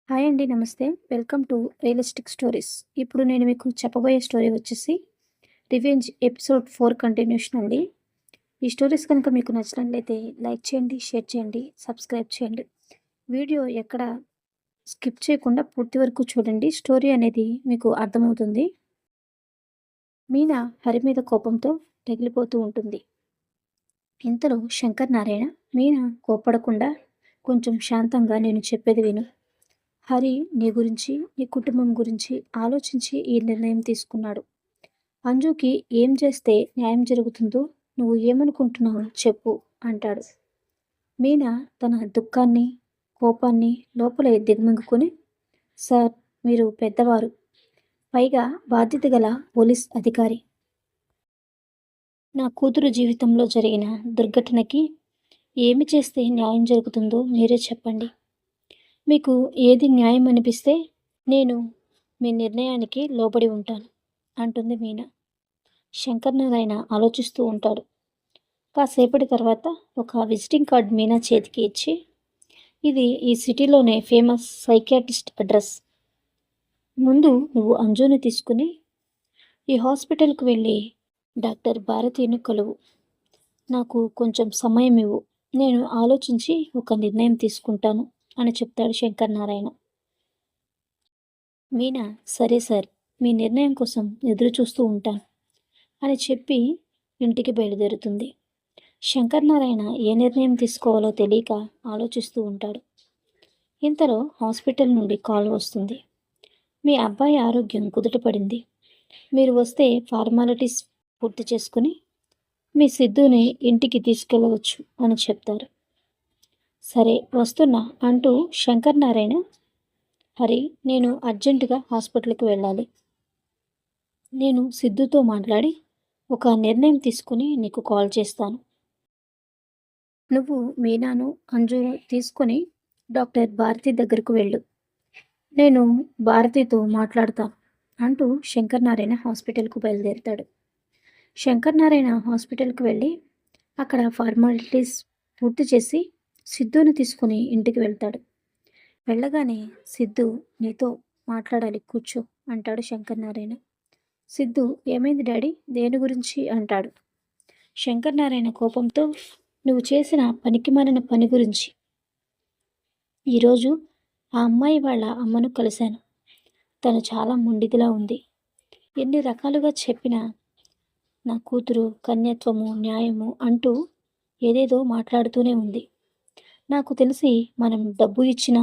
Hi అండి. నమస్తే. Welcome to realistic stories. ఇప్పుడు నేను మీకు చెప్పబోయే స్టోరీ వచ్చేసి 'రివెంజ్' ఎపిసోడ్ 4 కంటిన్యూషన్ అండి. ఈ స్టోరీస్ కనుక మీకు నచ్చినట్లయితే లైక్ చేయండి, షేర్ చేయండి, సబ్స్క్రైబ్ చేయండి. వీడియో ఎక్కడ స్కిప్ చేయకుండా పూర్తి వరకు చూడండి. స్టోరీ అనేది మీకు అర్థమవుతుంది. మీనా హరి మీద కోపంతో రగిలిపోతూ ఉంటుంది. ఇంతలో శంకర్ నారాయణ, మీనా కోప్పడకుండా కొంచెం శాంతంగా నేను చెప్పేది విను. హరి నీ గురించి, నీ కుటుంబం గురించి ఆలోచించి ఈ నిర్ణయం తీసుకున్నాడు. అంజుకి ఏం చేస్తే న్యాయం జరుగుతుందో నువ్వు ఏమనుకుంటున్నావు చెప్పు అంటాడు. మీనా తన దుఃఖాన్ని, కోపాన్ని లోపలే దిగమింగుకొని, సార్ మీరు పెద్దవారు, పైగా బాధ్యత గల పోలీస్ అధికారి. నా కూతురు జీవితంలో జరిగిన దుర్ఘటనకి ఏమి చేస్తే న్యాయం జరుగుతుందో మీరే చెప్పండి. మీకు ఏది న్యాయం అనిపిస్తే నేను మీ నిర్ణయానికి లోబడి ఉంటాను అంటుంది మీనా. శంకర్ నారాయణ ఆలోచిస్తూ ఉంటాడు. కాసేపటి తర్వాత ఒక విజిటింగ్ కార్డ్ మీనా చేతికి ఇచ్చి, ఇది ఈ సిటీలోనే ఫేమస్ సైకియాట్రిస్ట్ అడ్రస్. ముందు నువ్వు అంజుని తీసుకుని ఈ హాస్పిటల్కి వెళ్ళి డాక్టర్ భారతిని కలువు. నాకు కొంచెం సమయం ఇవ్వు, నేను ఆలోచించి ఒక నిర్ణయం తీసుకుంటాను అని చెప్తాడు శంకర్ నారాయణ. మీనా సరే సార్, మీ నిర్ణయం కోసం ఎదురు చూస్తూ ఉంటాను అని చెప్పి ఇంటికి బయలుదేరుతుంది. శంకర్ నారాయణ ఏ నిర్ణయం తీసుకోవాలో తెలియక ఆలోచిస్తూ ఉంటాడు. ఇంతలో హాస్పిటల్ నుండి కాల్ వస్తుంది. మీ అబ్బాయి ఆరోగ్యం కుదుటపడింది, మీరు వస్తే ఫార్మాలిటీస్ పూర్తి చేసుకుని మీ సిద్ధుని ఇంటికి తీసుకెళ్ళవచ్చు అని చెప్తారు. సరే వస్తున్నా అంటూ శంకర్ నారాయణ, హరి నేను అర్జెంటుగా హాస్పిటల్కి వెళ్ళాలి, నేను సిద్ధుతో మాట్లాడి ఒక నిర్ణయం తీసుకుని నీకు కాల్ చేస్తాను. నువ్వు మీనాను, అంజు తీసుకొని డాక్టర్ భారతి దగ్గరకు వెళ్ళు, నేను భారతితో మాట్లాడతాను అంటూ శంకర్ నారాయణ హాస్పిటల్కు బయలుదేరుతాడు. శంకర్ నారాయణ హాస్పిటల్కి వెళ్ళి అక్కడ ఫార్మాలిటీస్ పూర్తి చేసి సిద్ధుని తీసుకుని ఇంటికి వెళ్తాడు. వెళ్ళగానే సిద్ధు నీతో మాట్లాడాలి, కూర్చో అంటాడు శంకర్ నారాయణ. సిద్ధు ఏమైంది డాడీ, దేని గురించి అంటాడు. శంకర్ నారాయణ కోపంతో, నువ్వు చేసిన పనికిమాలిన పని గురించి. ఈరోజు ఆ అమ్మాయి వాళ్ళ అమ్మను కలిశాను, తను చాలా మొండిదిలా ఉంది. ఎన్ని రకాలుగా చెప్పినా నా కూతురు కన్యత్వము, న్యాయము అంటూ ఏదేదో మాట్లాడుతూనే ఉంది. నాకు తెలిసి మనం డబ్బు ఇచ్చినా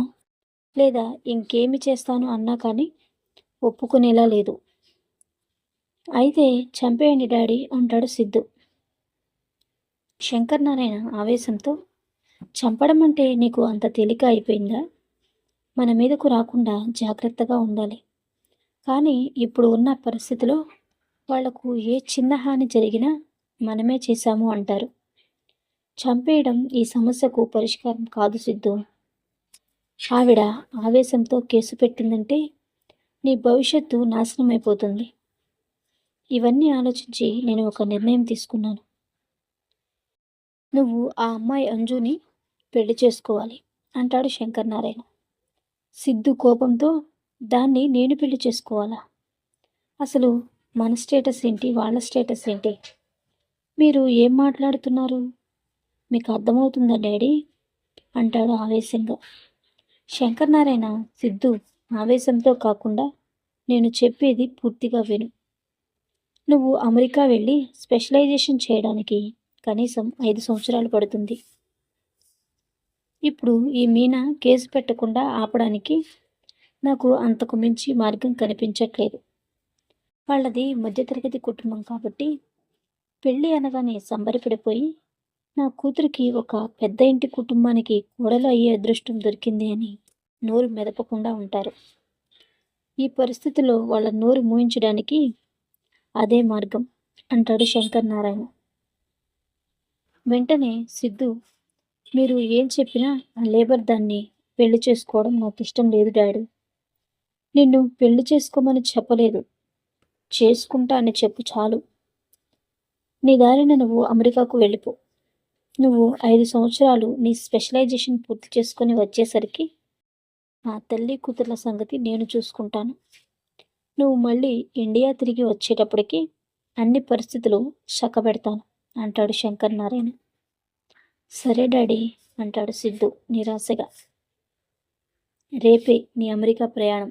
లేదా ఇంకేమి చేస్తాను అన్నా కానీ ఒప్పుకునేలా లేదు. అయితే చంపేయండి డాడీ అంటాడు సిద్ధు. శంకర్ నారాయణ ఆవేశంతో, చంపడం అంటే నీకు అంత తేలిక అయిపోయిందా? మన మీదకు రాకుండా జాగ్రత్తగా ఉండాలి. కానీ ఇప్పుడు ఉన్న పరిస్థితిలో వాళ్లకు ఏ చిన్న హాని జరిగినా మనమే చేశాము అంటారు. చంపేయడం ఈ సమస్యకు పరిష్కారం కాదు సిద్ధు. ఆవిడ ఆవేశంతో కేసు పెట్టిందంటే నీ భవిష్యత్తు నాశనం అయిపోతుంది. ఇవన్నీ ఆలోచించి నేను ఒక నిర్ణయం తీసుకున్నాను. నువ్వు ఆ అమ్మాయి అంజుని పెళ్లి చేసుకోవాలి అంటాడు శంకర్ నారాయణ. సిద్ధు కోపంతో, దాన్ని నేను పెళ్లి చేసుకోవాలా? అసలు మన స్టేటస్ ఏంటి, వాళ్ళ స్టేటస్ ఏంటి? మీరు ఏం మాట్లాడుతున్నారు? మీకు అర్థమవుతుందా డాడీ అంటాడు ఆవేశంగా. శంకర్ నారాయణ, సిద్ధు ఆవేశంతో కాకుండా నేను చెప్పేది పూర్తిగా విను. నువ్వు అమెరికా వెళ్ళి స్పెషలైజేషన్ చేయడానికి కనీసం 5 సంవత్సరాలు పడుతుంది. ఇప్పుడు ఈ మీనా కేసు పెట్టకుండా ఆపడానికి నాకు అంతకు మించి మార్గం కనిపించట్లేదు. వాళ్ళది మధ్యతరగతి కుటుంబం కాబట్టి పెళ్ళి అనగానే సంబరపడిపోయి నా కూతురికి ఒక పెద్ద ఇంటి కుటుంబానికి కోడలు అయ్యే అదృష్టం దొరికింది అని నోరు మెదపకుండా ఉంటారు. ఈ పరిస్థితిలో వాళ్ళ నోరు మూయించడానికి అదే మార్గం అంటాడు శంకర్ నారాయణ. వెంటనే సిద్ధు, మీరు ఏం చెప్పినా ఆ లేబర్ దాన్ని పెళ్లి చేసుకోవడం నాకు ఇష్టం లేదు డాడీ. నిన్ను పెళ్లి చేసుకోమని చెప్పలేదు, చేసుకుంటా అని చెప్పు చాలు. నీ దారిన నువ్వు అమెరికాకు వెళ్ళిపో. నువ్వు 5 సంవత్సరాలు నీ స్పెషలైజేషన్ పూర్తి చేసుకొని వచ్చేసరికి ఆ తల్లి కూతుర్ల సంగతి నేను చూసుకుంటాను. నువ్వు మళ్ళీ ఇండియా తిరిగి వచ్చేటప్పటికి అన్ని పరిస్థితులు చక్కబెడతాను అంటాడు శంకర్ నారాయణ. సరే డాడీ అంటాడు సిద్ధు నిరాశగా. రేపే నీ అమెరికా ప్రయాణం.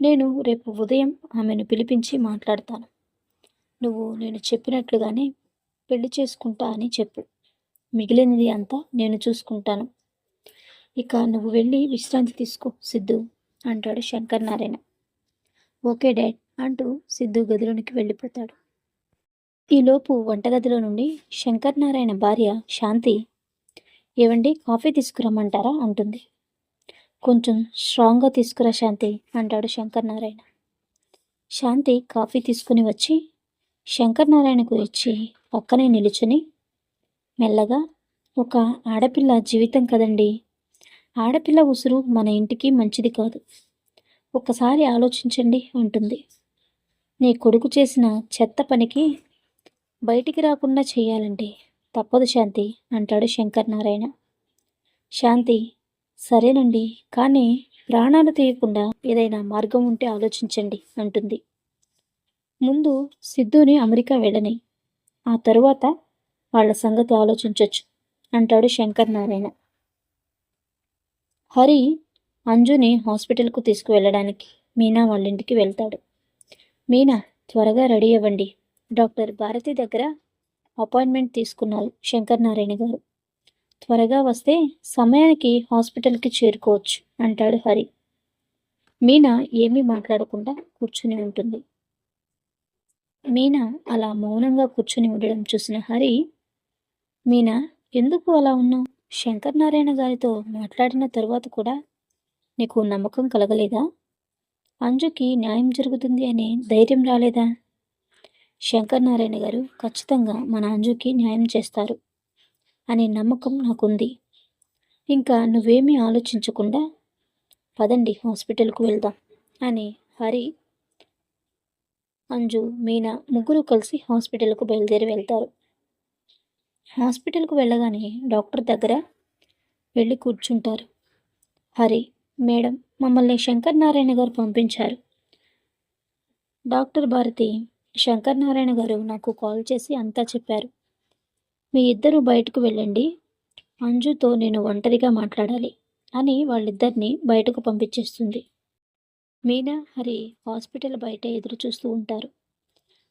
నేను రేపు ఉదయం ఆమెను పిలిపించి మాట్లాడతాను. నువ్వు నేను చెప్పినట్లుగానే పెళ్లి చేసుకుంటా అని చెప్పు. మిగిలినది అంతా నేను చూసుకుంటాను. ఇక నువ్వు వెళ్ళి విశ్రాంతి తీసుకో సిద్ధు అంటాడు శంకర్ నారాయణ. ఓకే డాడ్ అంటూ సిద్ధు గదిలోనికి వెళ్ళిపోతాడు. ఈలోపు వంటగదిలో నుండి శంకర్ నారాయణ భార్య శాంతి, ఏవండి కాఫీ తీసుకురమ్మంటారా అంటుంది. కొంచెం స్ట్రాంగ్గా తీసుకురా శాంతి అంటాడు శంకర్ నారాయణ. శాంతి కాఫీ తీసుకుని వచ్చి శంకర్ నారాయణకు ఇచ్చి పక్కనే నిలుచుని మెల్లగా, ఒక ఆడపిల్ల జీవితం కదండి, ఆడపిల్ల ఉసురు మన ఇంటికి మంచిది కాదు, ఒక్కసారి ఆలోచించండి అంటుంది. నీ కొడుకు చేసిన చెత్త పనికి బయటికి రాకుండా చేయాలంటే తప్పదు శాంతి అంటాడు శంకర్ నారాయణ. శాంతి, సరేనండి, కానీ ప్రాణాలు తీయకుండా ఏదైనా మార్గం ఉంటే ఆలోచించండి అంటుంది. ముందు సిద్ధుని అమెరికా వెళ్ళని, ఆ తరువాత వాళ్ళ సంగతి ఆలోచించవచ్చు అంటాడు శంకర్ నారాయణ. హరి అంజుని హాస్పిటల్కు తీసుకువెళ్ళడానికి మీనా వాళ్ళ ఇంటికి వెళ్తాడు. మీనా, త్వరగా రెడీ అవ్వండి, డాక్టర్ భారతి దగ్గర అపాయింట్మెంట్ తీసుకున్నారు శంకర్ నారాయణ గారు, త్వరగా వస్తే సమయానికి హాస్పిటల్కి చేరుకోవచ్చు అంటాడు హరి. మీనా ఏమీ మాట్లాడకుండా కూర్చుని ఉంటుంది. మీనా అలా మౌనంగా కూర్చుని ఉండడం చూసిన హరి, మీనా, ఎందుకు అలా ఉన్నావు? శంకర్ నారాయణ గారితో మాట్లాడిన తరువాత కూడా నీకు నమ్మకం కలగలేదా? అంజుకి న్యాయం జరుగుతుంది అనే ధైర్యం రాలేదా? శంకర్ నారాయణ గారు ఖచ్చితంగా మన అంజుకి న్యాయం చేస్తారు అనే నమ్మకం నాకుంది. ఇంకా నువ్వేమీ ఆలోచించకుండా పదండి హాస్పిటల్కు వెళ్దాం అని హరి, అంజు, మీనా ముగ్గురు కలిసి హాస్పిటల్కు బయలుదేరి వెళ్తారు. హాస్పిటల్కు వెళ్ళగానే డాక్టర్ దగ్గర వెళ్ళి కూర్చుంటారు. హరి, మేడం, మమ్మల్ని శంకర్ నారాయణ గారు పంపించారు. డాక్టర్ భారతి, శంకర్ నారాయణ గారు నాకు కాల్ చేసి అంతా చెప్పారు. మీ ఇద్దరు బయటకు వెళ్ళండి, అంజుతో నేను ఒంటరిగా మాట్లాడాలి అని వాళ్ళిద్దరినీ బయటకు పంపించేస్తుంది. మీనా, హరి హాస్పిటల్ బయట ఎదురు చూస్తూ ఉంటారు.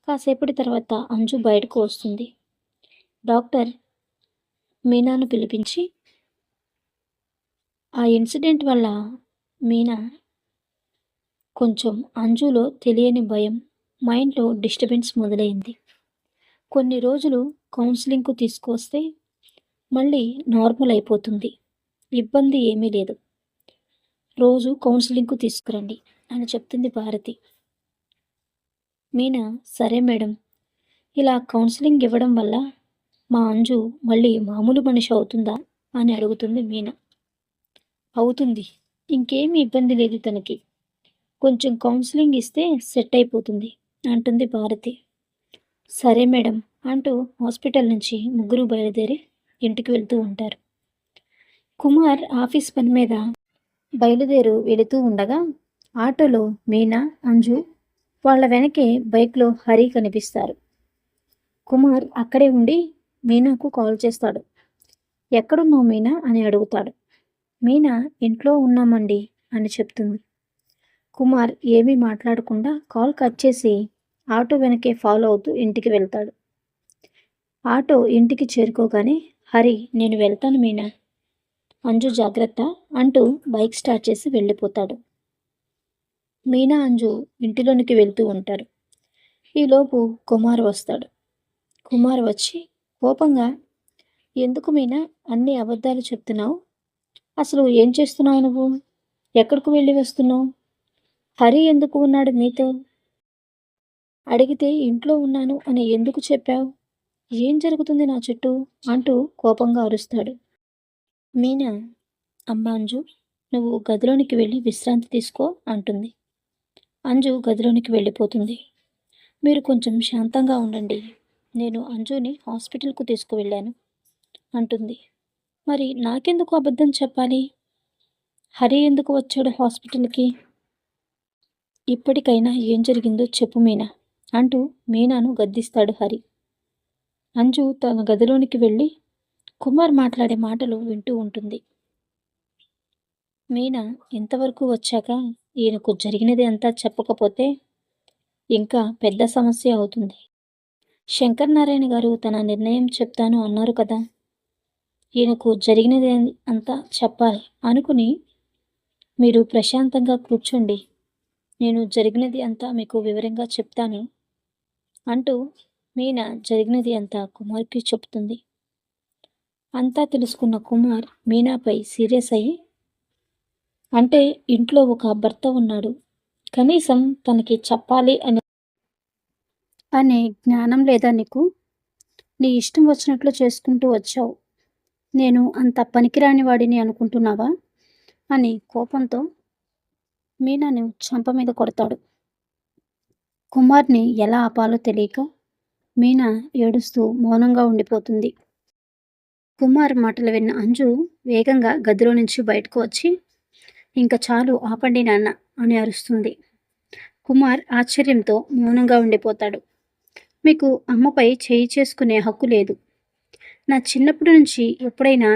కాసేపటి తర్వాత అంజు బయటకు వస్తుంది. డాక్టర్ మీనాను పిలిపించి, ఆ ఇన్సిడెంట్ వల్ల మీనా కొంచెం అంజులో తెలియని భయం, మైండ్లో డిస్టర్బెన్స్ మొదలైంది. కొన్ని రోజులు కౌన్సిలింగ్కు తీసుకొస్తే మళ్ళీ నార్మల్ అయిపోతుంది, ఇబ్బంది ఏమీ లేదు, రోజు కౌన్సిలింగ్కు తీసుకురండి అని చెప్తుంది భారతి. మీనా, సరే మేడం, ఇలా కౌన్సిలింగ్ ఇవ్వడం వల్ల మా అంజు మళ్ళీ మామూలు మనిషి అవుతుందా అని అడుగుతుంది మీనా. అవుతుంది, ఇంకేమీ ఇబ్బంది లేదు తనకి, కొంచెం కౌన్సిలింగ్ ఇస్తే సెట్ అయిపోతుంది అంటుంది భారతి. సరే మేడం అంటూ హాస్పిటల్ నుంచి ముగ్గురు బయలుదేరి ఇంటికి వెళ్తూ ఉంటారు. కుమార్ ఆఫీస్ పని మీద వెళుతూ ఉండగా ఆటోలో మీనా, అంజు, వాళ్ళ వెనకే బైక్లో హరి కనిపిస్తారు. కుమార్ అక్కడే ఉండి మీనాకు కాల్ చేస్తాడు. ఎక్కడున్నావు మీనా అని అడుగుతాడు. మీనా, ఇంట్లో ఉన్నామండి అని చెప్తుంది. కుమార్ ఏమీ మాట్లాడకుండా కాల్ కట్ చేసి ఆటో వెనకే ఫాలో అవుతూ ఇంటికి వెళ్తాడు. ఆటో ఇంటికి చేరుకోగానే హరి, నేను వెళ్తాను మీనా, అంజు జాగ్రత్త అంటూ బైక్ స్టార్ట్ చేసి వెళ్ళిపోతాడు. మీనా, అంజు ఇంటిలోనికి వెళ్తూ ఉంటారు. ఈలోపు కుమార్ వస్తాడు. కుమార్ వచ్చి కోపంగా, ఎందుకు మీనా అన్ని అబద్ధాలు చెప్తున్నావు? అసలు ఏం చేస్తున్నావు నువ్వు? ఎక్కడికి వెళ్ళి వస్తున్నావు? హరి ఎందుకు ఉన్నాడు నీతో? అడిగితే ఇంట్లో ఉన్నాను అని ఎందుకు చెప్పావు? ఏం జరుగుతుంది నా చుట్టూ అంటూ కోపంగా అరుస్తాడు. మీనా, అమ్మ అంజు, నువ్వు గదిలోనికి వెళ్ళి విశ్రాంతి తీసుకో అంటుంది. అంజు గదిలోనికి వెళ్ళిపోతుంది. మీరు కొంచెం శాంతంగా ఉండండి, నేను అంజుని హాస్పిటల్కు తీసుకువెళ్ళాను అంటుంది. మరి నాకెందుకు అబద్ధం చెప్పాలి? హరి ఎందుకు వచ్చాడు హాస్పిటల్‌కి? ఇప్పటికైనా ఏం జరిగిందో చెప్పు మీనా అంటూ మీనాను గద్దిస్తాడు హరి. అంజు తన గదిలోనికి వెళ్ళి కుమార్ మాట్లాడే మాటలు వింటూ ఉంటుంది. మీనా ఇంతవరకు వచ్చాక ఈయనకు జరిగినది అంతా చెప్పకపోతే ఇంకా పెద్ద సమస్య అవుతుంది. శంకర్ నారాయణ గారు తన నిర్ణయం చెప్తాను అన్నారు కదా! ఈయనకు జరిగినది అంతా చెప్పాలి అనుకుని మీరు ప్రశాంతంగా కూర్చోండి. నేను జరిగినది అంతా మీకు వివరంగా చెప్తాను అంటూ మీనా జరిగినది అంతా కుమార్‌కి చెప్తుంది. అంతా తెలుసుకున్న కుమార్ మీనాపై సీరియస్ అయ్యి, అంటే ఇంట్లో ఒక భర్త ఉన్నాడు. కనీసం తనకి చెప్పాలి అనే జ్ఞానం లేదా నీకు? నీ ఇష్టం వచ్చినట్లు చేసుకుంటూ వచ్చావు. నేను అంత పనికిరాని వాడిని అనుకుంటున్నావా? అని కోపంతో మీనాను చెంప మీద కొడతాడు. కుమార్‌ని ఎలా ఆపాలో తెలియక మీనా ఏడుస్తూ మౌనంగా ఉండిపోతుంది. కుమార్ మాటలు విన్న అంజు వేగంగా గదిలో నుంచి బయటకు వచ్చి, ఇంక చాలు ఆపండి నాన్న అని అరుస్తుంది. కుమార్ ఆశ్చర్యంతో మౌనంగా ఉండిపోతాడు. మీకు అమ్మపై చేయి చేసుకునే హక్కు లేదు. నా చిన్నప్పటి నుంచి ఎప్పుడైనా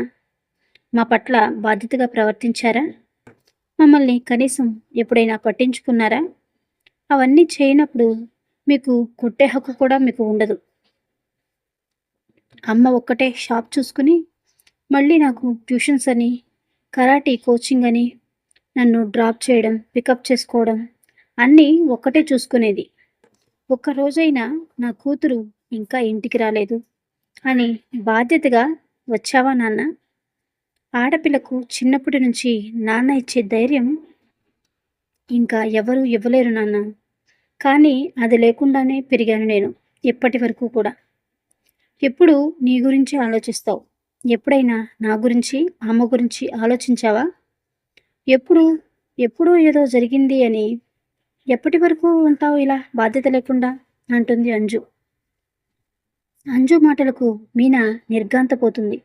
మా పట్ల బాధ్యతగా ప్రవర్తించారా? మమ్మల్ని కనీసం ఎప్పుడైనా పట్టించుకున్నారా? అవన్నీ చేయనప్పుడు మీకు కొట్టే హక్కు కూడా మీకు ఉండదు. అమ్మ ఒక్కటే షాప్ చూసుకుని మళ్ళీ నాకు ట్యూషన్స్ అని, కరాటీ కోచింగ్ అని, నన్ను డ్రాప్ చేయడం, పికప్ చేసుకోవడం అన్నీ ఒక్కటే చూసుకునేది. ఒక్కరోజైనా నా కూతురు ఇంకా ఇంటికి రాలేదు అని బాధ్యతగా వచ్చావా నాన్న? ఆడపిల్లకు చిన్నప్పటి నుంచి నాన్న ఇచ్చే ధైర్యం ఇంకా ఎవరూ ఇవ్వలేరు నాన్న. కానీ అది లేకుండానే పెరిగాను నేను ఇప్పటి వరకు కూడా. ఎప్పుడు నీ గురించి ఆలోచిస్తావు? ఎప్పుడైనా నా గురించి, అమ్మ గురించి ఆలోచించావా? ఎప్పుడు ఎప్పుడో ఏదో జరిగింది అని ఎప్పటి వరకు ఉంటావు ఇలా బాధ్యత లేకుండా అంటుంది అంజు. అంజు మాటలకు మీనా నిర్ఘాంతపోతుంది.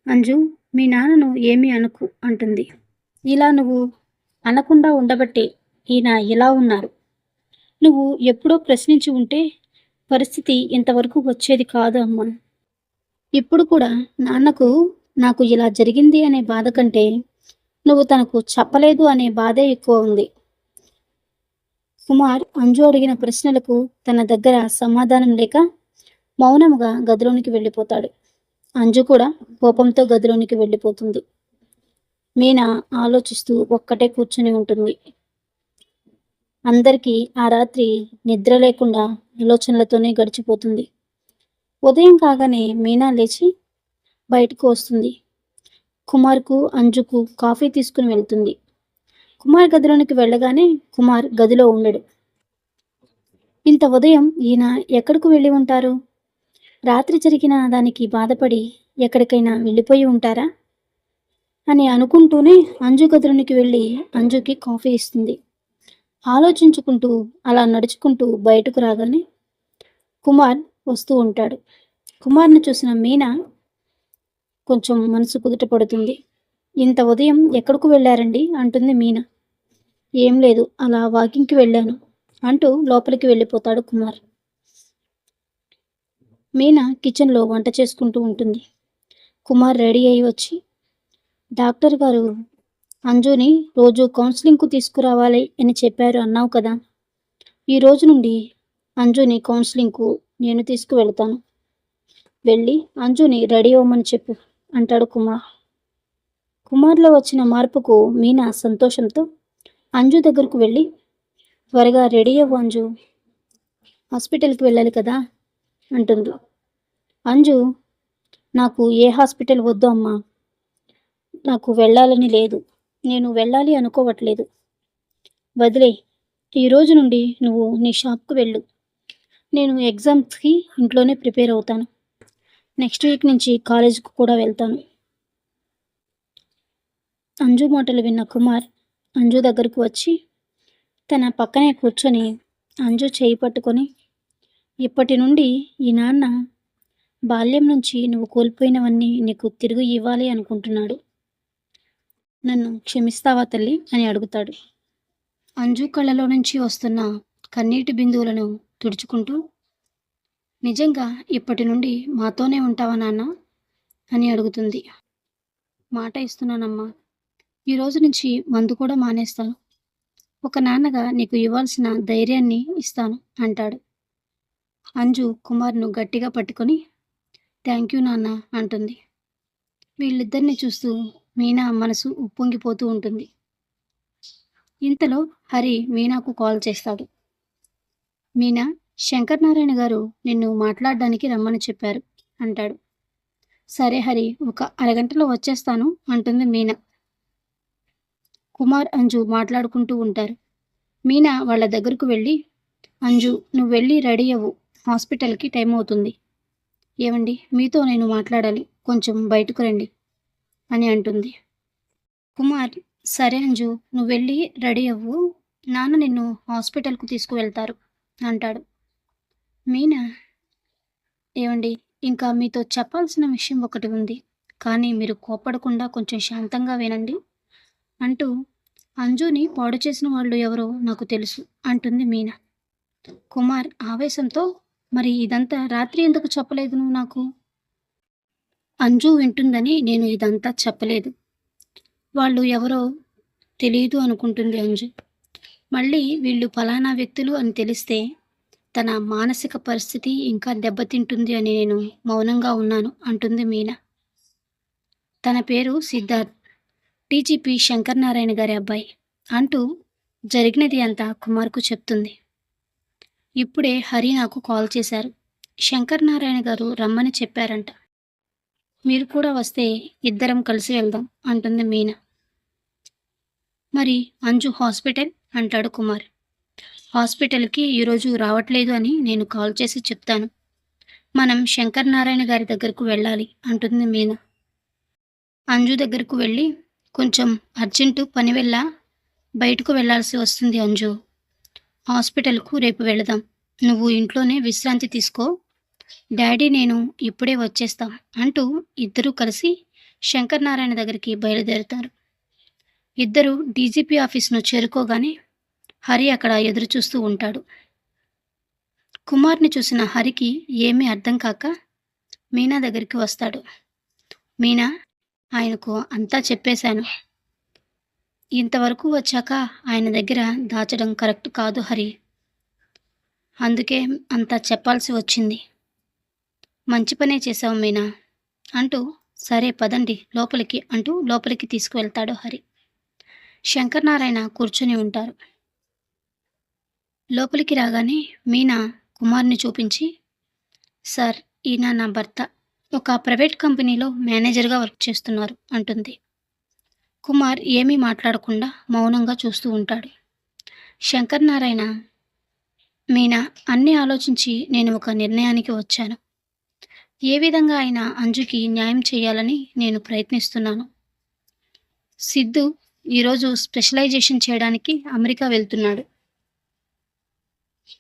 అంజు, మీ నాన్నను ఏమీ అనకు అంటుంది. ఇలా నువ్వు అనకుండా ఉండబట్టే ఈయన ఇలా ఉన్నారు. నువ్వు ఎప్పుడో ప్రశ్నించి ఉంటే పరిస్థితి ఇంతవరకు వచ్చేది కాదు అమ్మా. ఇప్పుడు కూడా నాన్నకు నాకు ఇలా జరిగింది అనే బాధ కంటే నువ్వు తనకు చెప్పలేదు అనే బాధే ఎక్కువ ఉంది. కుమార్ అంజు అడిగిన ప్రశ్నలకు తన దగ్గర సమాధానం లేక మౌనముగా గదిలోనికి వెళ్ళిపోతాడు. అంజు కూడా కోపంతో గదిలోనికి వెళ్ళిపోతుంది. మీనా ఆలోచిస్తూ ఒక్కటే కూర్చుని ఉంటుంది. అందరికీ ఆ రాత్రి నిద్ర లేకుండా ఆలోచనలతోనే గడిచిపోతుంది. ఉదయం కాగానే మీనా లేచి బయటకు వస్తుంది. కుమార్కు, అంజుకు కాఫీ తీసుకుని వెళ్తుంది. కుమార్ గదిలోనికి వెళ్ళగానే కుమార్ గదిలో ఉండడు. ఇంత ఉదయం ఈయన ఎక్కడికి వెళ్ళి ఉంటారు? రాత్రి జరిగిన దానికి బాధపడి ఎక్కడికైనా వెళ్ళిపోయి ఉంటారా అని అనుకుంటూనే అంజు గదిలోనికి వెళ్ళి అంజుకి కాఫీ ఇస్తుంది. ఆలోచించుకుంటూ అలా నడుచుకుంటూ బయటకు రాగానే కుమార్ వస్తూ ఉంటాడు. కుమార్ని చూసిన మీనా కొంచెం మనసు కుదుట పడుతుంది. ఇంత ఉదయం ఎక్కడికి వెళ్ళారండి అంటుంది మీనా. ఏం లేదు, అలా వాకింగ్కి వెళ్ళాను అంటూ లోపలికి వెళ్ళిపోతాడు కుమార్. మీనా కిచెన్లో వంట చేసుకుంటూ ఉంటుంది. కుమార్ రెడీ అయి వచ్చి, డాక్టర్ గారు అంజుని రోజు కౌన్సిలింగ్కు తీసుకురావాలి అని చెప్పారు అన్నావు కదా, ఈ రోజు నుండి అంజుని కౌన్సిలింగ్కు నేను తీసుకువెళ్తాను. వెళ్ళి అంజుని రెడీ అవ్వమని చెప్పు అంటాడు కుమార్. కుమార్లో వచ్చిన మార్పుకు మీనా సంతోషంతో అంజు దగ్గరకు వెళ్ళి, త్వరగా రెడీ అవ్వు అంజు, హాస్పిటల్కి వెళ్ళాలి కదా అంటుంది. అంజు, నాకు ఏ హాస్పిటల్ వద్దు అమ్మా, నాకు వెళ్ళాలని లేదు, నేను వెళ్ళాలి అనుకోవట్లేదు, వదిలే, ఈరోజు నుండి నువ్వు నీ షాప్కు వెళ్ళు, నేను ఎగ్జామ్స్కి ఇంట్లోనే ప్రిపేర్ అవుతాను, నెక్స్ట్ వీక్ నుంచి కాలేజీకి కూడా వెళ్తాను. అంజు మాటలు విన్న కుమార్ అంజు దగ్గరకు వచ్చి తన పక్కనే కూర్చొని అంజు చేయి పట్టుకొని, ఇప్పటి నుండి ఈ నాన్న బాల్యం నుంచి నువ్వు కోల్పోయినవన్నీ నీకు తిరిగి ఇవ్వాలి అనుకుంటున్నాడు. నన్ను క్షమిస్తావా తల్లి అని అడుగుతాడు. అంజు కళ్ళలో నుంచి వస్తున్న కన్నీటి బిందువులను తుడుచుకుంటూ, నిజంగా ఇప్పటి నుండి మాతోనే ఉంటావా నాన్న అని అడుగుతుంది. మాట ఇస్తున్నానమ్మా, ఈ రోజు నుంచి మందు కూడా మానేస్తాను. ఒక నాన్నగా నీకు ఇవ్వాల్సిన ధైర్యాన్ని ఇస్తాను అంటాడు. అంజు కుమార్ను గట్టిగా పట్టుకొని థ్యాంక్ యూ నాన్న అంటుంది. వీళ్ళిద్దరిని చూస్తూ మీనా మనసు ఉప్పొంగిపోతూ ఉంటుంది. ఇంతలో హరి మీనాకు కాల్ చేస్తాడు. మీనా, శంకర్ నారాయణ గారు నిన్ను మాట్లాడడానికి రమ్మని చెప్పారు అంటాడు. సరే హరి, ఒక అరగంటలో వచ్చేస్తాను అంటుంది మీనా. కుమార్ అంజు మాట్లాడుకుంటూ ఉంటారు. మీనా వాళ్ళ దగ్గరకు వెళ్ళి, అంజు నువ్వు వెళ్ళి రెడీ అవ్వు, హాస్పిటల్కి టైం అవుతుంది. ఏమండి, మీతో నేను మాట్లాడాలి, కొంచెం బయటకు రండి అని అంటుంది. కుమార్, సరే అంజు, నువ్వు వెళ్ళి రెడీ అవ్వు, నాన్న నిన్ను హాస్పిటల్కు తీసుకువెళ్తారు అంటాడు. మీనా, ఏమండి, ఇంకా మీతో చెప్పాల్సిన విషయం ఒకటి ఉంది, కానీ మీరు కోపడకుండా కొంచెం శాంతంగా వినండి అంటూ, అంజుని పాడు చేసిన వాళ్ళు ఎవరో నాకు తెలుసు అంటుంది మీనా. కుమార్ ఆవేశంతో, మరి ఇదంతా రాత్రి ఎందుకు చెప్పలేదు నువ్వు నాకు? అంజు వింటుందని నేను ఇదంతా చెప్పలేదు. వాళ్ళు ఎవరో తెలియదు అనుకుంటుంది అంజు. మళ్ళీ వీళ్ళు ఫలానా వ్యక్తులు అని తెలిస్తే తన మానసిక పరిస్థితి ఇంకా దెబ్బతింటుంది అని నేను మౌనంగా ఉన్నాను అంటుంది మీనా. తన పేరు సిద్ధార్థ్, డీజీపీ శంకర్ నారాయణ గారి అబ్బాయి అంటూ జరిగినది అంతా కుమార్కు చెప్తుంది. ఇప్పుడే హరి నాకు కాల్ చేశారు. శంకర్ నారాయణ గారు రమ్మని చెప్పారంట. మీరు కూడా వస్తే ఇద్దరం కలిసి వెళ్దాం అంటుంది మీనా. మరి అంజు హాస్పిటల్ అంటాడు కుమార్. హాస్పిటల్కి ఈరోజు రావట్లేదు అని నేను కాల్ చేసి చెప్తాను. మనం శంకర్ నారాయణ గారి దగ్గరకు వెళ్ళాలి అంటుంది మీనా. అంజు దగ్గరకు వెళ్ళి, కొంచెం అర్జెంటు పని వల్ల బయటకు వెళ్ళాల్సి వస్తుంది అంజు, హాస్పిటల్కు రేపు వెళదాం, నువ్వు ఇంట్లోనే విశ్రాంతి తీసుకో, డాడీ నేను ఇప్పుడే వచ్చేస్తాం అంటూ ఇద్దరూ కలిసి శంకర్ నారాయణ దగ్గరికి బయలుదేరుతారు. ఇద్దరు డీజీపీ ఆఫీస్ను చేరుకోగానే హరి అక్కడ ఎదురు చూస్తూ ఉంటాడు. కుమార్ని చూసిన హరికి ఏమీ అర్థం కాక మీనా దగ్గరికి వస్తాడు. మీనా, ఆయనకు అంతా చెప్పేశాను. ఇంతవరకు వచ్చాక ఆయన దగ్గర దాచడం కరెక్ట్ కాదు హరి, అందుకే అంతా చెప్పాల్సి వచ్చింది. మంచి పనే చేశావు మీనా అంటూ, సరే పదండి లోపలికి అంటూ లోపలికి తీసుకువెళ్తాడు హరి. శంకర్ నారాయణ కూర్చుని ఉంటారు. లోపలికి రాగానే మీనా కుమార్ని చూపించి, సార్, ఈయన నా భర్త, ఒక ప్రైవేట్ కంపెనీలో మేనేజర్గా వర్క్ చేస్తున్నారు అంటుంది. కుమార్ ఏమీ మాట్లాడకుండా మౌనంగా చూస్తూ ఉంటాడు. శంకర్ నారాయణ, మీనా, అన్నీ ఆలోచించి నేను ఒక నిర్ణయానికి వచ్చాను. ఏ విధంగా అయినా అంజుకి న్యాయం చేయాలని నేను ప్రయత్నిస్తున్నాను. సిద్ధు ఈరోజు స్పెషలైజేషన్ చేయడానికి అమెరికా వెళ్తున్నాడు.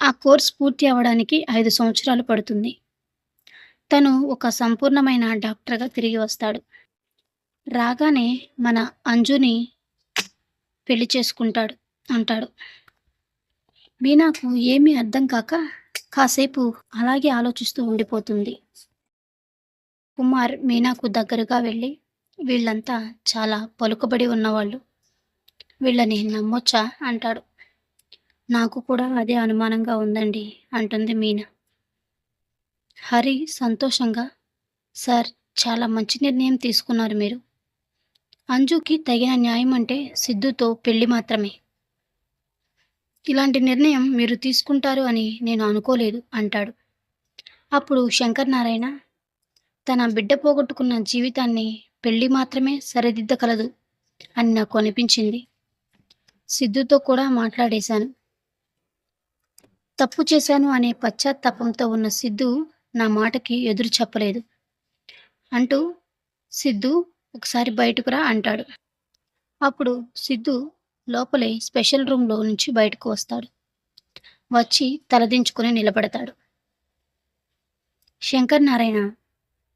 ఆ కోర్స్ పూర్తి అవ్వడానికి 5 సంవత్సరాలు పడుతుంది. తను ఒక సంపూర్ణమైన డాక్టర్గా తిరిగి వస్తాడు. రాగానే మన అంజుని పెళ్లి చేసుకుంటాడు అంటాడు. మీనాకు ఏమీ అర్థం కాక కాసేపు అలాగే ఆలోచిస్తూ ఉండిపోతుంది. కుమార్ మీనాకు దగ్గరగా వెళ్ళి, వీళ్ళంతా చాలా పలుకుబడి ఉన్నవాళ్ళు, వీళ్ళని నమ్మొచ్చా అంటాడు. నాకు కూడా అదే అనుమానంగా ఉందండి అంటుంది మీనా. హరి సంతోషంగా, సార్, చాలా మంచి నిర్ణయం తీసుకున్నారు మీరు. అంజుకి తగిన న్యాయం అంటే సిద్ధుతో పెళ్లి మాత్రమే. ఇలాంటి నిర్ణయం మీరు తీసుకుంటారు అని నేను అనుకోలేదు అంటాడు. అప్పుడు శంకర్ నారాయణ, తన బిడ్డ పోగొట్టుకున్న జీవితాన్ని పెళ్లి మాత్రమే సరిదిద్దగలదు అని నాకు అనిపించింది. సిద్ధుతో కూడా మాట్లాడేశాను. తప్పు చేశాను అనే పశ్చాత్తాపంతో ఉన్న సిద్ధు నా మాటకి ఎదురు చెప్పలేదు అంటూ, సిద్ధు ఒకసారి బయటకు రా అంటాడు. అప్పుడు సిద్ధు లోపలే స్పెషల్ రూమ్లో నుంచి బయటకు వస్తాడు. వచ్చి తలదించుకొని నిలబడతాడు. శంకర్ నారాయణ,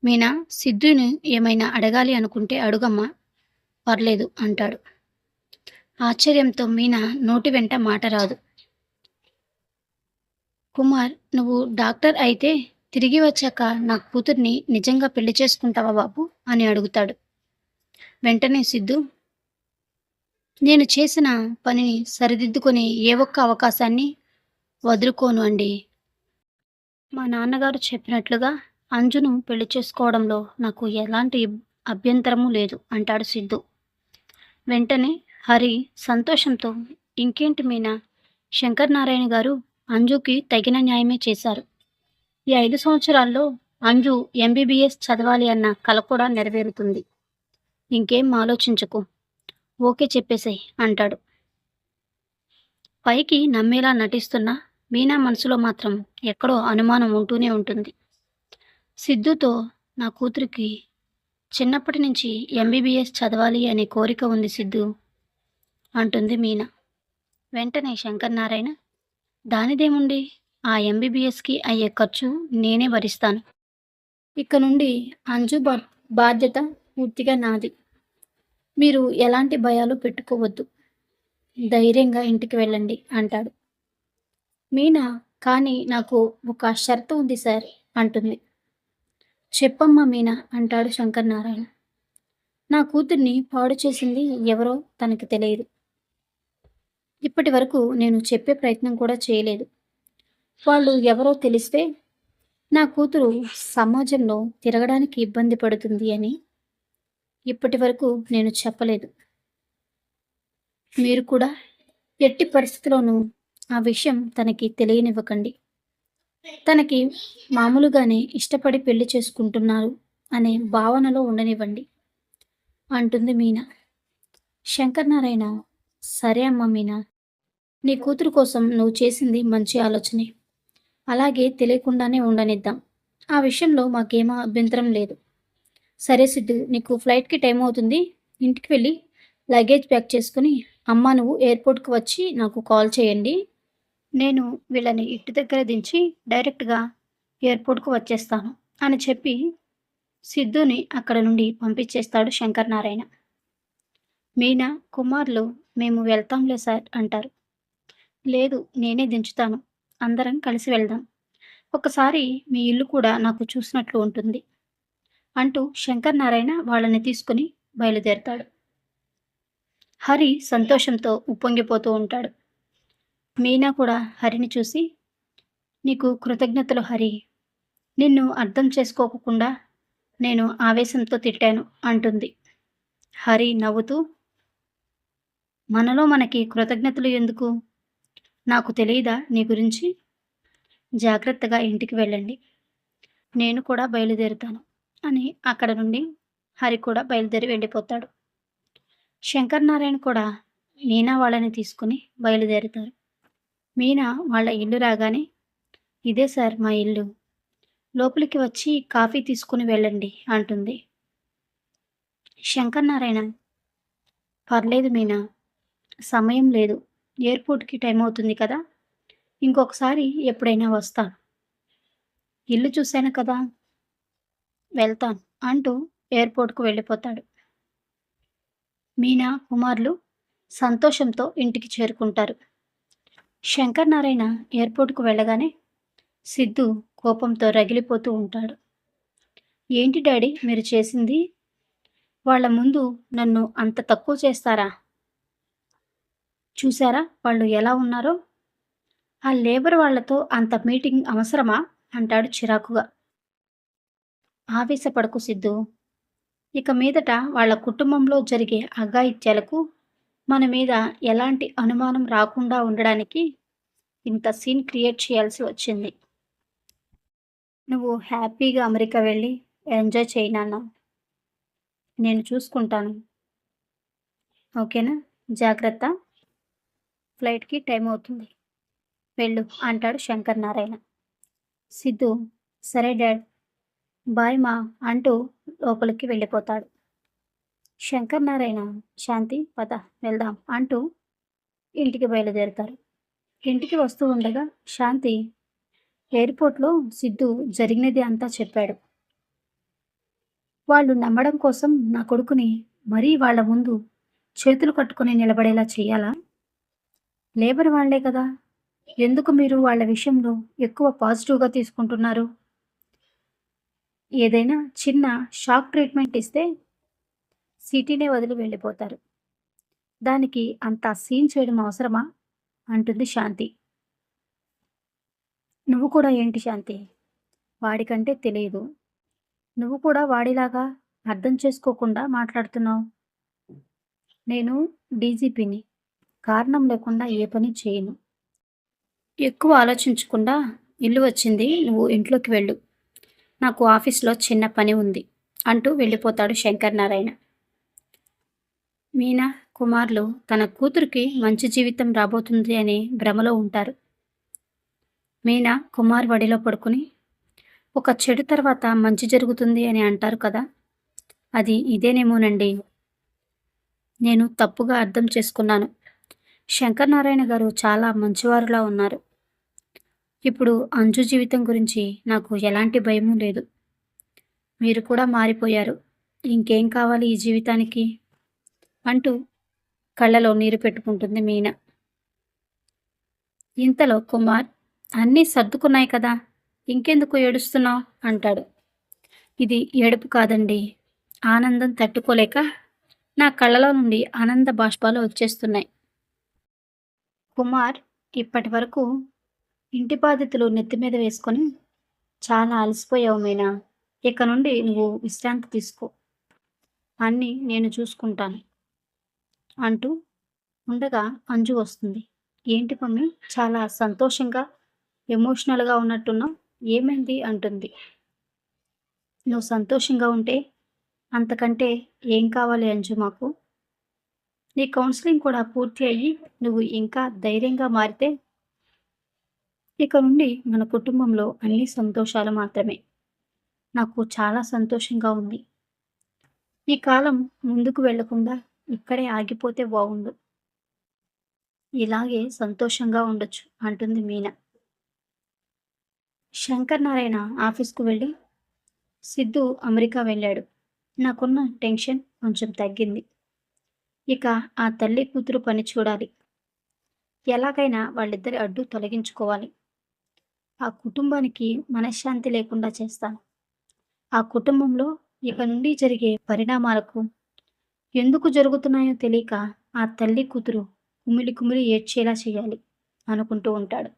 మీనా, సిద్ధుని ఏమైనా అడగాలి అనుకుంటే అడుగమ్మా, పర్లేదు అంటాడు. ఆశ్చర్యంతో మీనా నోటి వెంట మాట రాదు. కుమార్, నువ్వు డాక్టర్ అయితే తిరిగి వచ్చాక నా కూతుర్ని నిజంగా పెళ్లి చేసుకుంటావా బాబు అని అడుగుతాడు. వెంటనే సిద్ధు, నేను చేసిన పనిని సరిదిద్దుకునే ఏ ఒక్క అవకాశాన్ని వదులుకోను అండి. మా నాన్నగారు చెప్పినట్లుగా అంజును పెళ్లి చేసుకోవడంలో నాకు ఎలాంటి అభ్యంతరము లేదు అంటాడు సిద్ధు. వెంటనే హరి సంతోషంతో, ఇంకేంటి మీనా, శంకర్ నారాయణ గారు అంజుకి తగిన న్యాయమే చేశారు. ఈ 5 సంవత్సరాల్లో అంజు ఎంబీబీఎస్ చదవాలి అన్న కల కూడా నెరవేరుతుంది. ఇంకేం ఆలోచించకు, ఓకే చెప్పేసేయ్ అంటాడు. పైకి నమ్మేలా నటిస్తున్న మీనా మనసులో మాత్రం ఎక్కడో అనుమానం ఉంటూనే ఉంటుంది. సిద్ధుతో, నా కూతురికి చిన్నప్పటి నుంచి ఎంబీబీఎస్ చదవాలి అనే కోరిక ఉంది సిద్ధు అంటుంది మీనా. వెంటనే శంకర్ నారాయణ, దానిదేముంది, ఆ ఎంబీబీఎస్కి అయ్యే ఖర్చు నేనే భరిస్తాను. ఇక నుండి అంజు బాధ్యత పూర్తిగా నాది. మీరు ఎలాంటి భయాలు పెట్టుకోవద్దు, ధైర్యంగా ఇంటికి వెళ్ళండి అంటాడు. మీనా, కానీ నాకు ఒక షరతు ఉంది సార్ అంటుంది. చెప్పమ్మా మీనా అంటాడు శంకర్ నారాయణ. నా కూతుర్ని పాడు చేసింది ఎవరో తనకి తెలియదు. ఇప్పటి వరకు నేను చెప్పే ప్రయత్నం కూడా చేయలేదు. వాళ్ళు ఎవరో తెలిస్తే నా కూతురు సమాజంలో తిరగడానికి ఇబ్బంది పడుతుంది అని ఇప్పటి వరకు నేను చెప్పలేదు. మీరు కూడా ఎట్టి పరిస్థితిలోనూ ఆ విషయం తనకి తెలియనివ్వకండి. తనకి మామూలుగానే ఇష్టపడి పెళ్లి చేసుకుంటున్నారు అనే భావనలో ఉండనివ్వండి అంటుంది మీనా. శంకర్ నారాయణ, సరే అమ్మా మీనా, నీ కూతురు కోసం నువ్వు చేసింది మంచి ఆలోచనే. అలాగే తెలియకుండానే ఉండనిద్దాం. ఆ విషయంలో మాకేమో అభ్యంతరం లేదు. సరే సిద్ధు, నీకు ఫ్లైట్కి టైం అవుతుంది. ఇంటికి వెళ్ళి లగేజ్ ప్యాక్ చేసుకుని అమ్మ నువ్వు ఎయిర్పోర్ట్కి వచ్చి నాకు కాల్ చేయండి. నేను వీళ్ళని ఇంటి దగ్గర దించి డైరెక్ట్గా ఎయిర్పోర్ట్కు వచ్చేస్తాను అని చెప్పి సిద్ధుని అక్కడ నుండి పంపించేస్తాడు శంకర్ నారాయణ. మీనా, కుమార్లు మేము వెళ్తాంలే సార్ అంటారు. లేదు, నేనే దించుతాను, అందరం కలిసి వెళ్దాం. ఒకసారి మీ ఇల్లు కూడా నాకు చూసినట్లు ఉంటుంది అంటూ శంకర్ నారాయణ వాళ్ళని తీసుకుని బయలుదేరతాడు. హరి సంతోషంతో ఉప్పొంగిపోతూ ఉంటాడు. మీనా కూడా హరిని చూసి, నీకు కృతజ్ఞతలు హరి, నిన్ను అర్థం చేసుకోకుండా నేను ఆవేశంతో తిట్టాను అంటుంది. హరి నవ్వుతూ, మనలో మనకి కృతజ్ఞతలు ఎందుకు, నాకు తెలియదా నీ గురించి, జాగ్రత్తగా ఇంటికి వెళ్ళండి, నేను కూడా బయలుదేరుతాను అని అక్కడ నుండి హరి కూడా బయలుదేరి వెళ్ళిపోతాడు. శంకర్ నారాయణ కూడా మీనా వాళ్ళని తీసుకుని బయలుదేరుతారు. మీనా వాళ్ళ ఇల్లు రాగానే, ఇదే సార్ మా ఇల్లు, లోపలికి వచ్చి కాఫీ తీసుకుని వెళ్ళండి అంటుంది. శంకర్ నారాయణ, పర్లేదు మీనా, సమయం లేదు, ఎయిర్పోర్ట్కి టైం అవుతుంది కదా, ఇంకొకసారి ఎప్పుడైనా వస్తాను, ఇల్లు చూశాను కదా, వెళ్తాను అంటూ ఎయిర్పోర్ట్కు వెళ్ళిపోతాడు. మీనా, కుమార్లు సంతోషంతో ఇంటికి చేరుకుంటారు. శంకర్ నారాయణ ఎయిర్పోర్ట్కు వెళ్ళగానే సిద్ధు కోపంతో రగిలిపోతూ ఉంటాడు. ఏంటి డాడీ మీరు చేసింది, వాళ్ళ ముందు నన్ను అంత తక్కువ చేస్తారా, చూసారా వాళ్ళు ఎలా ఉన్నారో, ఆ లేబర్ వాళ్లతో అంత మీటింగ్ అవసరమా అంటాడు చిరాకుగా. ఆవేశపడకు సిద్ధు, ఇక మీదట వాళ్ళ కుటుంబంలో జరిగే అఘాయిత్యాలకు మన మీద ఎలాంటి అనుమానం రాకుండా ఉండడానికి ఇంత సీన్ క్రియేట్ చేయాల్సి వచ్చింది. నువ్వు హ్యాపీగా అమెరికా వెళ్ళి ఎంజాయ్ చేయి నాన్న, నేను చూసుకుంటాను, ఓకేనా, జాగ్రత్త, ఫ్లైట్కి టైం అవుతుంది, వెళ్ళు అంటాడు శంకర్ నారాయణ. సిద్ధు, సరే డాడ్, బాయ్ మా అంటూ లోపలికి వెళ్ళిపోతాడు. శంకర్ నారాయణ, శాంతి పద వెళ్దాం అంటూ ఇంటికి బయలుదేరుతారు. ఇంటికి వస్తూ ఉండగా శాంతి ఎయిర్పోర్ట్లో సిద్ధు జరిగినది అంతా చెప్పాడు. వాళ్ళు నమ్మడం కోసం నా కొడుకుని మరీ వాళ్ళ ముందు చేతులు కట్టుకొని నిలబడేలా చేయాలా? లేబర్ వాళ్ళే కదా! ఎందుకు మీరు వాళ్ళ విషయంలో ఎక్కువ పాజిటివ్‌గా తీసుకుంటున్నారు? ఏదైనా చిన్న షాక్ ట్రీట్మెంట్ ఇస్తే సిటీనే వదిలి వెళ్ళిపోతారు. దానికి అంత సీన్ చేయడం అవసరమా? అంటుంది శాంతి. నువ్వు కూడా ఏంటి శాంతి? వాడికంటే తెలీదు. నువ్వు కూడా వాడిలాగా అర్థం చేసుకోకుండా మాట్లాడుతున్నావు. నేను డీజీపీని. కారణం లేకుండా ఏ పని చేయను. ఎక్కువ ఆలోచించకుండా ఇల్లు వచ్చింది, నువ్వు ఇంట్లోకి వెళ్ళు. నాకు ఆఫీస్‌లో చిన్న పని ఉంది అంటూ వెళ్ళిపోతాడు శంకర్ నారాయణ. మీనా, కుమార్లు తన కూతురికి మంచి జీవితం రాబోతుంది అనే భ్రమలో ఉంటారు. మీనా కుమార్ ఒడిలో పడుకుని, ఒక చెడు తర్వాత మంచి జరుగుతుంది అని అంటారు కదా! అది ఇదేనేమోనండి. నేను తప్పుగా అర్థం చేసుకున్నాను. శంకర్ నారాయణ గారు చాలా మంచివారులా ఉన్నారు. ఇప్పుడు అంజు జీవితం గురించి నాకు ఎలాంటి భయమూ లేదు. మీరు కూడా మారిపోయారు. ఇంకేం కావాలి ఈ జీవితానికి? అంటూ కళ్ళలో నీరు పెట్టుకుంటుంది మీనా. ఇంతలో కుమార్, అన్నీ సర్దుకున్నాయి కదా! ఇంకెందుకు ఏడుస్తున్నావు? అంటాడు. ఇది ఏడుపు కాదండి. ఆనందం తట్టుకోలేక నా కళ్ళలో నుండి ఆనంద బాష్పాలు వచ్చేస్తున్నాయి. కుమార్, ఇప్పటి వరకు ఇంటి బాధ్యతలు నెత్తి మీద వేసుకొని చాలా అలసిపోయావు మీనా. ఇక నుండి నువ్వు విశ్రాంతి తీసుకో. అన్నీ నేను చూసుకుంటాను అంటూ ఉండగా అంజు వస్తుంది. ఏంటి మమ్మీ, చాలా సంతోషంగా, ఎమోషనల్‌గా ఉన్నట్టున్నావు. ఏమైంది? అంటుంది. నువ్వు సంతోషంగా ఉంటే అంతకంటే ఏం కావాలి అంజు మాకు? నీ కౌన్సిలింగ్ కూడా పూర్తి అయ్యి నువ్వు ఇంకా ధైర్యంగా మారితే ఇక నుండి మన కుటుంబంలో అన్ని సంతోషాలు మాత్రమే. నాకు చాలా సంతోషంగా ఉంది. ఈ కాలం ముందుకు వెళ్ళకుండా ఇక్కడే ఆగిపోతే బావుండు. ఇలాగే సంతోషంగా ఉండొచ్చు అంటుంది మీనా. శంకర్ నారాయణ ఆఫీస్‌కు వెళ్ళి, సిద్ధు అమెరికా వెళ్ళాడు. నాకున్న టెన్షన్ కొంచెం తగ్గింది. ఇక ఆ తల్లి కూతురు పని చూడాలి. ఎలాగైనా వాళ్ళిద్దరి అడ్డు తొలగించుకోవాలి. ఆ కుటుంబానికి మనశ్శాంతి లేకుండా చేస్తాను. ఆ కుటుంబంలో ఇక నుండి జరిగే పరిణామాలకు ఎందుకు జరుగుతున్నాయో తెలియక ఆ తల్లి కూతురు కుమిలి కుమిలి ఏడ్చేలా చేయాలి అనుకుంటూ ఉంటాడు.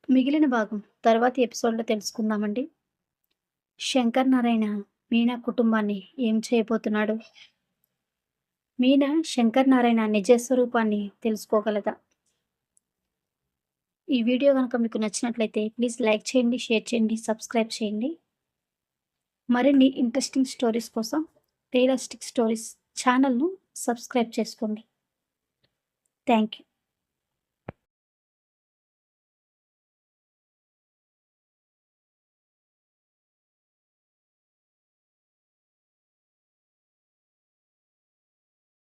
మిగిలిన భాగం తర్వాతి ఎపిసోడ్‌లో తెలుసుకుందామండి. శంకర్ నారాయణ మీనా కుటుంబాన్ని ఏం చేయబోతున్నాడు? మీనా శంకర్ నారాయణ నిజ స్వరూపాన్ని తెలుసుకోగలదా? ఈ వీడియో గనుక మీకు నచ్చినట్లయితే ప్లీజ్ లైక్ చేయండి, షేర్ చేయండి, సబ్స్క్రైబ్ చేయండి. మరిన్ని ఇంట్రెస్టింగ్ స్టోరీస్ కోసం రియలిస్టిక్ స్టోరీస్ ఛానల్‌ను సబ్స్క్రైబ్ చేసుకోండి. Thank you.